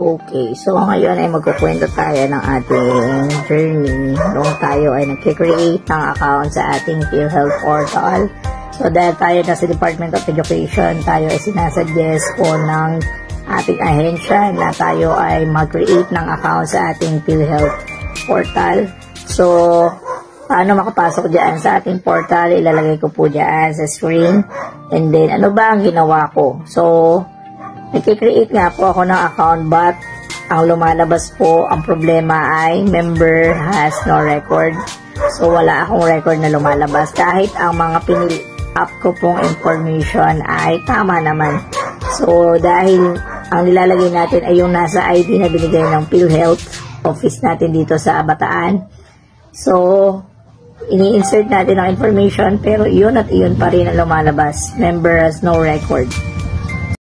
Okay, so ngayon ay magkukwento tayo ng ating journey nung tayo ay nag-create ng account sa ating PhilHealth portal. So dahil tayo na sa Department of Education, tayo ay sinasuggest po ng ating ahensya na tayo ay mag-create ng account sa ating PhilHealth portal. So, paano makapasok dyan sa ating portal? Ilalagay ko po dyan sa screen. And then, ano ba ang ginawa ko? So, nag-create nga po ako ng account but ang lumalabas po, ang problema ay member has no record. So, wala akong record na lumalabas kahit ang mga up ko pong information ay tama naman. So, dahil ang nilalagay natin ay yung nasa ID na binigay ng PhilHealth office natin dito sa Bataan. So, ini-insert natin ang information pero iyon at iyon pa rin ang lumalabas. Member has no record.